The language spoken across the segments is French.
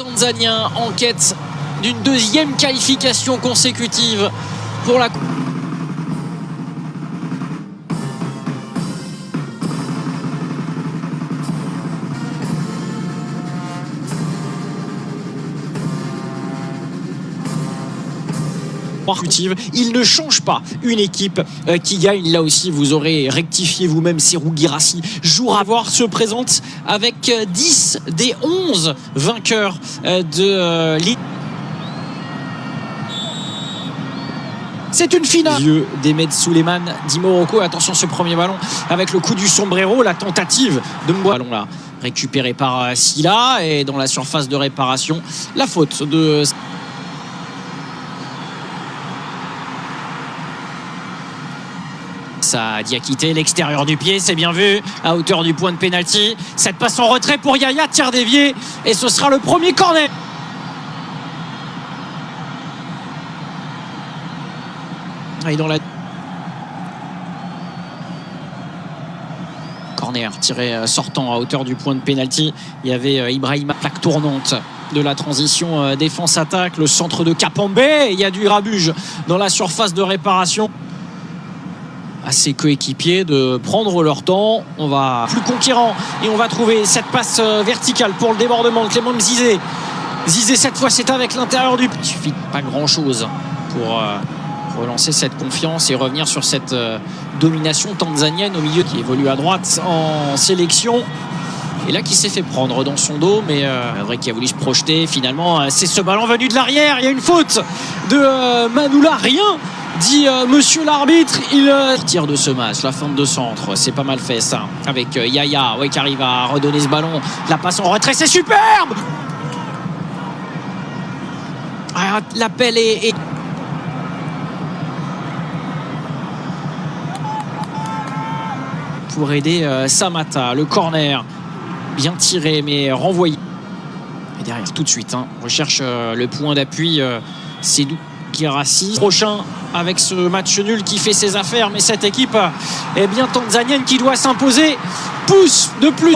Tanzaniens en quête d'une deuxième qualification consécutive pour la il ne change pas une équipe qui gagne. Là aussi, vous aurez rectifié vous-même. Serhou Guirassy, jour à voir, se présente avec 10 des 11 vainqueurs de Ligue. C'est une finale. Yeux d'Ehmed Souleymane dit Morocco. Attention, ce premier ballon avec le coup du sombrero, la tentative de Mbouar. Ballon là récupéré par Silla et dans la surface de réparation, la faute de ça Diakité, l'extérieur du pied, c'est bien vu, à hauteur du point de pénalty. Cette passe en retrait pour Yaya, tir dévié, et ce sera le premier corner. Et dans la corner tiré sortant à hauteur du point de pénalty, il y avait Ibrahima, plaque tournante de la transition défense-attaque, le centre de Kapambe, il y a du Rabuge dans la surface de réparation. À ses coéquipiers de prendre leur temps, on va plus conquérant et on va trouver cette passe verticale pour le débordement de Clément Mzizé. Zizé cette fois c'est avec l'intérieur du... Il suffit de pas grand chose pour relancer cette confiance et revenir sur cette domination tanzanienne au milieu qui évolue à droite en sélection. Et là qui s'est fait prendre dans son dos, mais vrai qui a voulu se projeter finalement, c'est ce ballon venu de l'arrière, il y a une faute de Manoula, rien dit monsieur l'arbitre, il tire de ce match, la fin de centre, c'est pas mal fait ça, avec Yaya qui arrive à redonner ce ballon, la passe en retrait, c'est superbe. L'appel est... pour aider Samata, le corner bien tiré mais renvoyé et derrière tout de suite on recherche le point d'appui, Serhou Guirassy prochain avec ce match nul qui fait ses affaires, mais cette équipe est bien tanzanienne qui doit s'imposer, pousse de plus.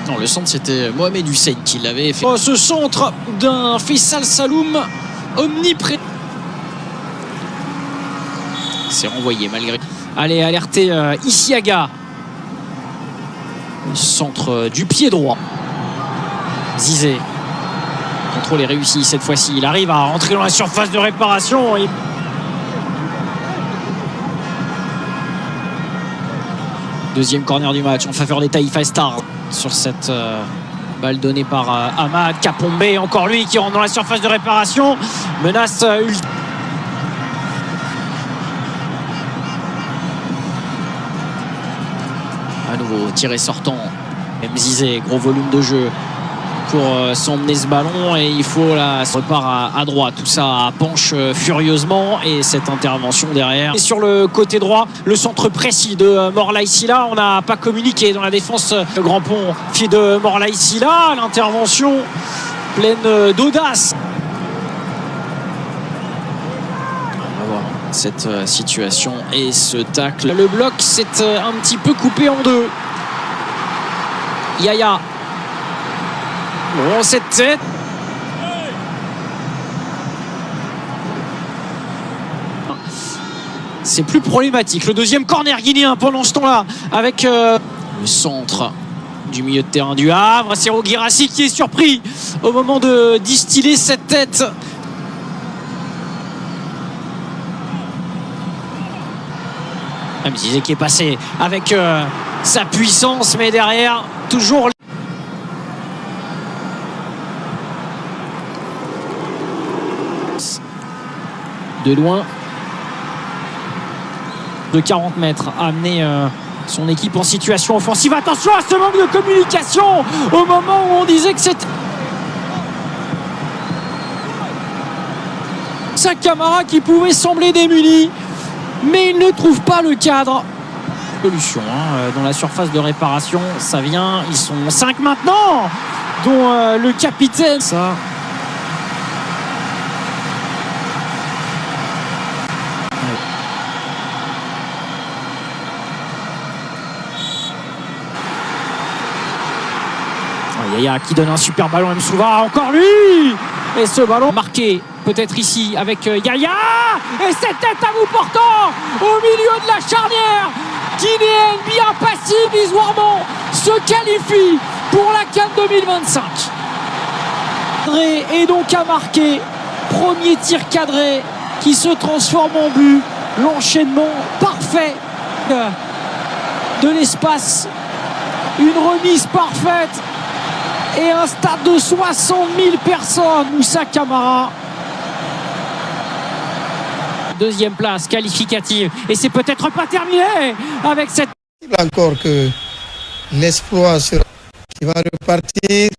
Non, le centre c'était Mohamed Hussein qui l'avait fait. Ce centre d'un Faisal Saloum omniprésent. C'est renvoyé malgré. Allez, alerter Isiaga. Centre du pied droit. Zizé. Contrôle est réussi cette fois-ci. Il arrive à rentrer dans la surface de réparation. Deuxième corner du match en faveur des Taifa Stars. Sur cette balle donnée par Ahmad Kapombe. Encore lui qui rentre dans la surface de réparation. Menace ultime. À nouveau tiré sortant. Mzizé, gros volume de jeu pour s'emmener ce ballon et il faut là, ça repart à droite, tout ça penche furieusement et cette intervention derrière. Et sur le côté droit, le centre précis de Morlaye Sylla, on n'a pas communiqué dans la défense. Le grand pont pied de Morlaye Sylla, l'intervention pleine d'audace. On va voir cette situation et ce tacle. Le bloc s'est un petit peu coupé en deux. Yaya. Bon, cette tête. C'est plus problématique. Le deuxième corner guinéen pendant ce temps-là avec le centre du milieu de terrain du Havre. Serhou Guirassy qui est surpris au moment de distiller cette tête. Mzizé qui est passé avec sa puissance, mais derrière, toujours... de loin de 40 mètres a amené son équipe en situation offensive. Attention à ce manque de communication au moment où on disait que c'était sa Camara qui pouvait sembler démuni, mais il ne trouve pas le cadre. Solution dans la surface de réparation, ça vient, ils sont 5 maintenant, dont le capitaine. Ça. Yaya qui donne un super ballon à Msouva, encore lui. Et ce ballon marqué peut-être ici avec Yaya. Et cette tête à bout portant au milieu de la charnière guinéenne, bien passive. Isoirement se qualifie pour la CAN 2025. Et donc a marqué, premier tir cadré qui se transforme en but. L'enchaînement parfait de l'espace, une remise parfaite et un stade de 60 000 personnes. Moussa Camara, deuxième place qualificative, et c'est peut-être pas terminé avec cette... Encore que l'espoir qui va repartir.